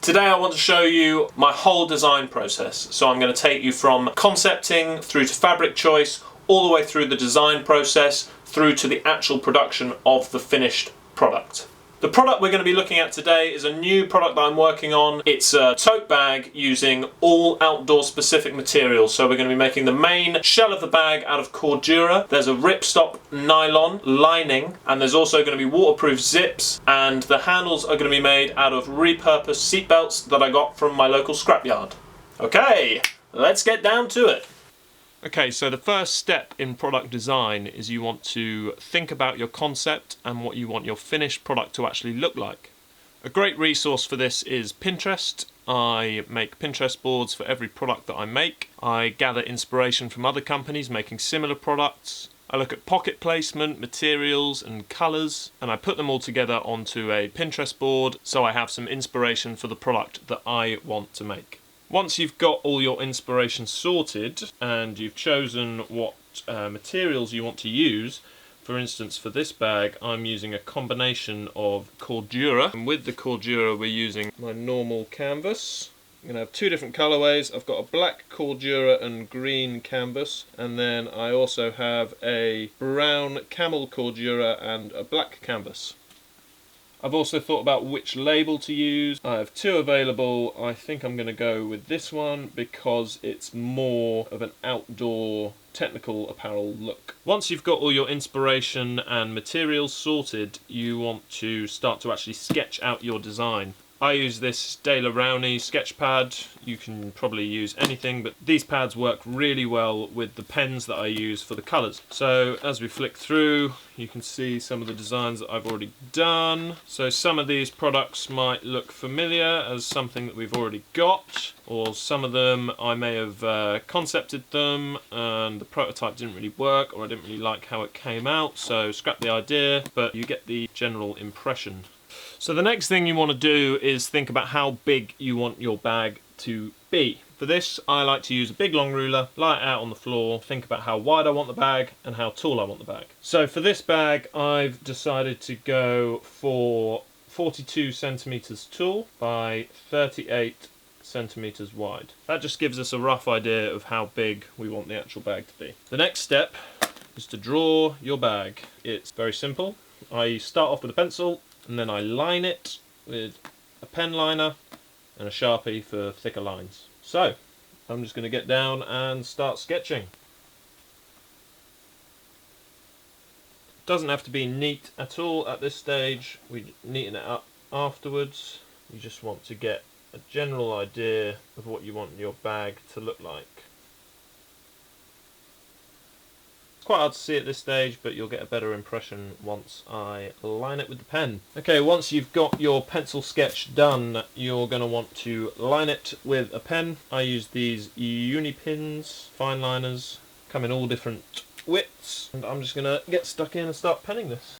Today I want to show you my whole design process. So I'm going to take you from concepting through to fabric choice, all the way through the design process, through to the actual production of the finished product. The product we're going to be looking at today is a new product that I'm working on. It's a tote bag using all outdoor specific materials. So we're going to be making the main shell of the bag out of cordura. There's a ripstop nylon lining, and there's also going to be waterproof zips, and the handles are going to be made out of repurposed seat belts that I got from my local scrapyard. Okay, let's get down to it. Okay, so the first step in product design is you want to think about your concept and what you want your finished product to actually look like. A great resource for this is Pinterest. I make Pinterest boards for every product that I make. I gather inspiration from other companies making similar products. I look at pocket placement, materials and colours, and I put them all together onto a Pinterest board so I have some inspiration for the product that I want to make. Once you've got all your inspiration sorted and you've chosen what materials you want to use, for instance for this bag I'm using a combination of cordura, and with the cordura we're using my normal canvas. I'm going to have two different colourways. I've got a black cordura and green canvas, and then I also have a brown camel cordura and a black canvas. I've also thought about which label to use. I have two available. I think I'm going to go with this one because it's more of an outdoor technical apparel look. Once you've got all your inspiration and materials sorted, you want to start to actually sketch out your design. I use this De La Rowney sketch pad. You can probably use anything, but these pads work really well with the pens that I use for the colours. So as we flick through, you can see some of the designs that I've already done. So some of these products might look familiar as something that we've already got, or some of them I may have concepted them and the prototype didn't really work, or I didn't really like how it came out, so scrap the idea, but you get the general impression. So the next thing you want to do is think about how big you want your bag to be. For this, I like to use a big long ruler, lie it out on the floor, think about how wide I want the bag and how tall I want the bag. So for this bag, I've decided to go for 42 centimeters tall by 38 centimeters wide. That just gives us a rough idea of how big we want the actual bag to be. The next step is to draw your bag. It's very simple. I start off with a pencil, and then I line it with a pen liner and a Sharpie for thicker lines. So I'm just going to get down and start sketching. Doesn't have to be neat at all at this stage. We neaten it up afterwards. You just want to get a general idea of what you want your bag to look like. It's quite hard to see at this stage, but you'll get a better impression once I line it with the pen. Okay, once you've got your pencil sketch done, you're going to want to line it with a pen. I use these uni pins, fine liners, come in all different widths, and I'm just going to get stuck in and start penning this.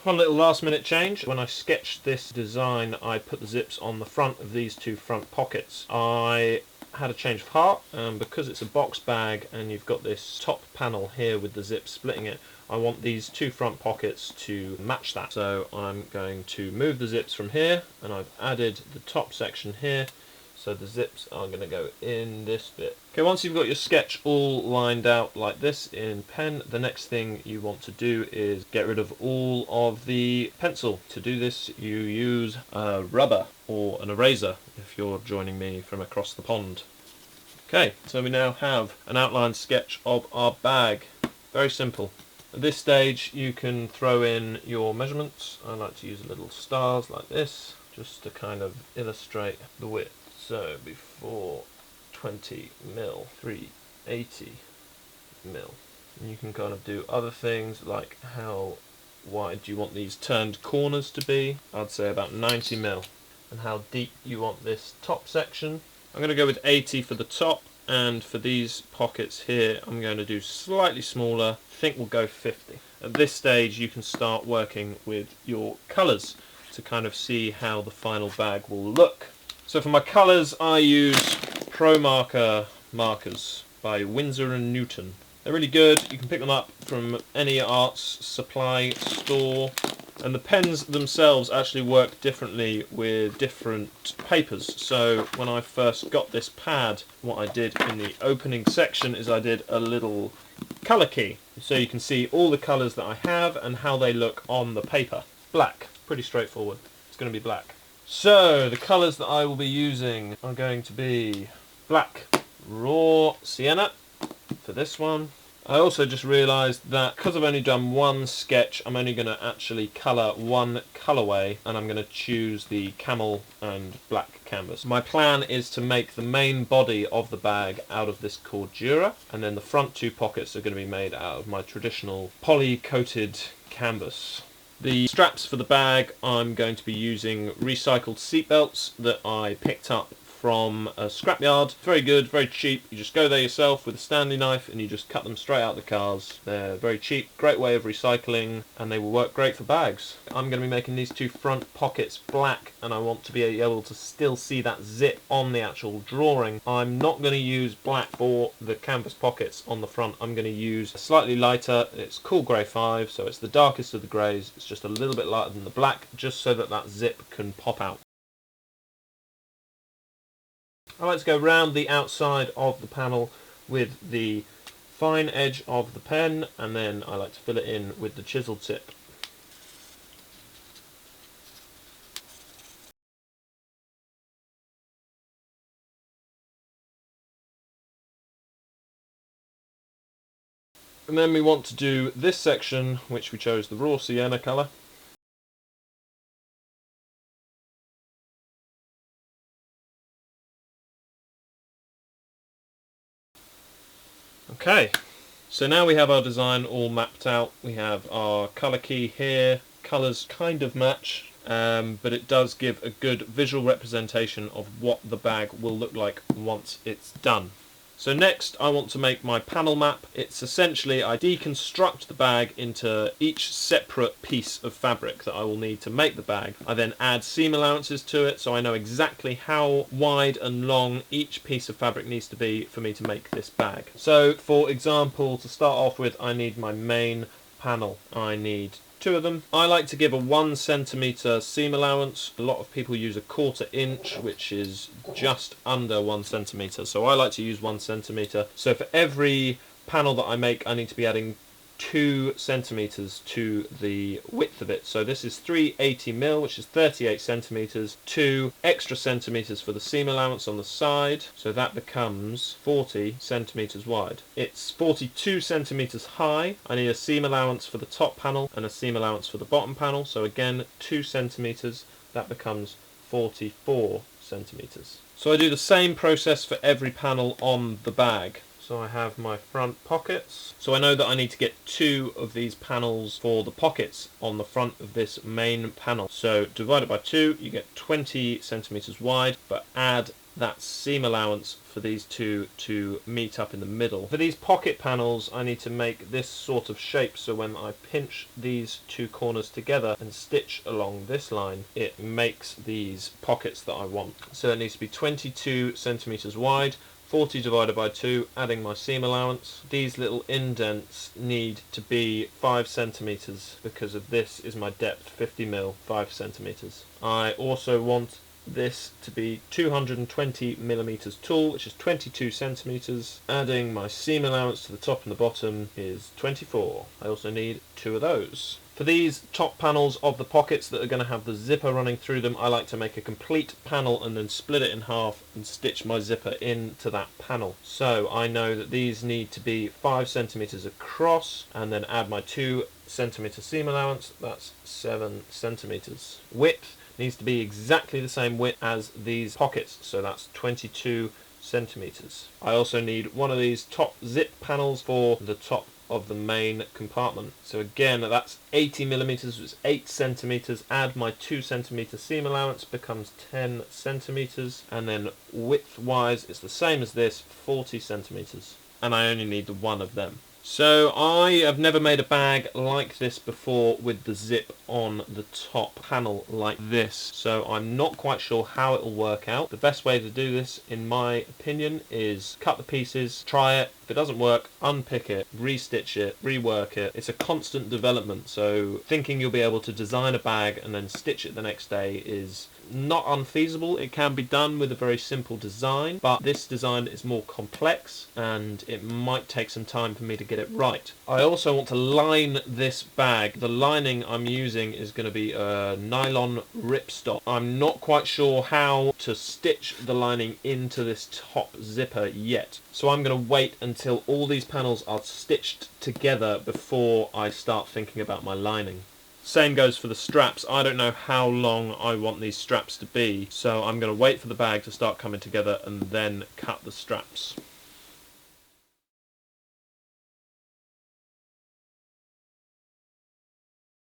One little last minute change. When I sketched this design, I put the zips on the front of these two front pockets. I had a change of heart, because it's a box bag and you've got this top panel here with the zip splitting it, I want these two front pockets to match that. So I'm going to move the zips from here, and I've added the top section here. So the zips are going to go in this bit. Okay, once you've got your sketch all lined out like this in pen, the next thing you want to do is get rid of all of the pencil. To do this, you use a rubber or an eraser if you're joining me from across the pond. Okay, so we now have an outline sketch of our bag. Very simple. At this stage, you can throw in your measurements. I like to use little stars like this, just to kind of illustrate the width. So before 20 mil, 380 mil. And you can kind of do other things like how wide do you want these turned corners to be. I'd say about 90 mil. And how deep you want this top section. I'm going to go with 80 for the top, and for these pockets here I'm going to do slightly smaller. I think we'll go 50. At this stage you can start working with your colours to kind of see how the final bag will look. So for my colours I use Pro Marker markers by Winsor & Newton. They're really good. You can pick them up from any arts supply store. And the pens themselves actually work differently with different papers. So when I first got this pad, what I did in the opening section is I did a little colour key. So you can see all the colours that I have and how they look on the paper. Black. Pretty straightforward. It's going to be black. So the colours that I will be using are going to be black raw sienna for this one. I also just realised that because I've only done one sketch, I'm only going to actually colour one colourway, and I'm going to choose the camel and black canvas. My plan is to make the main body of the bag out of this cordura, and then the front two pockets are going to be made out of my traditional poly-coated canvas. The straps for the bag, I'm going to be using recycled seatbelts that I picked up from a scrapyard. Very good, very cheap. You just go there yourself with a Stanley knife and you just cut them straight out of the cars. They're very cheap, great way of recycling, and they will work great for bags. I'm going to be making these two front pockets black, and I want to be able to still see that zip on the actual drawing. I'm not going to use black for the canvas pockets on the front. I'm going to use a slightly lighter, it's Cool Grey 5, so it's the darkest of the greys. It's just a little bit lighter than the black, just so that that zip can pop out. I like to go round the outside of the panel with the fine edge of the pen, and then I like to fill it in with the chisel tip. And then we want to do this section, which we chose the raw sienna colour. Okay, so now we have our design all mapped out. We have our colour key here. Colours kind of match, but it does give a good visual representation of what the bag will look like once it's done. So next I want to make my panel map. It's essentially, I deconstruct the bag into each separate piece of fabric that I will need to make the bag. I then add seam allowances to it, so I know exactly how wide and long each piece of fabric needs to be for me to make this bag. So for example, to start off with, I need my main panel. I need two of them. I like to give a 1 centimetre seam allowance. A lot of people use a 1/4 inch, which is just under 1 centimetre. So I like to use 1 centimetre. So for every panel that I make, I need to be adding 2 centimetres to the width of it. So this is 380mm, which is 38 centimetres, 2 extra centimetres for the seam allowance on the side, so that becomes 40 centimetres wide. It's 42 centimetres high. I need a seam allowance for the top panel and a seam allowance for the bottom panel, so again 2 centimetres, that becomes 44 centimetres. So I do the same process for every panel on the bag. So I have my front pockets. So I know that I need to get 2 of these panels for the pockets on the front of this main panel. So divided by 2, you get 20 centimetres wide, but add that seam allowance for these two to meet up in the middle. For these pocket panels, I need to make this sort of shape, so when I pinch these two corners together and stitch along this line, it makes these pockets that I want. So it needs to be 22 centimetres wide, 40 divided by 2, adding my seam allowance. These little indents need to be 5 centimetres because of this is my depth, 50mm, 5 centimetres. I also want this to be 220mm tall, which is 22 centimetres. Adding my seam allowance to the top and the bottom is 24. I also need 2 of those. For these top panels of the pockets that are going to have the zipper running through them, I like to make a complete panel and then split it in half and stitch my zipper into that panel. So I know that these need to be 5 centimetres across, and then add my 2 centimetre seam allowance, that's 7 centimetres. Width needs to be exactly the same width as these pockets, so that's 22 centimetres. I also need one of these top zip panels for the top of the main compartment. So again, that's 80mm, so it's 8 centimetres. Add my 2 centimetre seam allowance, becomes 10 centimetres, and then width wise it's the same as this, 40 centimetres. And I only need the one of them. So I have never made a bag like this before with the zip on the top panel like this, so I'm not quite sure how it will work out. The best way to do this, in my opinion, is cut the pieces, try it. If it doesn't work, unpick it, restitch it, rework it. It's a constant development, so thinking you'll be able to design a bag and then stitch it the next day is not unfeasible. It can be done with a very simple design, but this design is more complex and it might take some time for me to get it right. I also want to line this bag. The lining I'm using is going to be a nylon ripstop. I'm not quite sure how to stitch the lining into this top zipper yet, so I'm going to wait until all these panels are stitched together before I start thinking about my lining. Same goes for the straps. I don't know how long I want these straps to be, so I'm going to wait for the bag to start coming together and then cut the straps.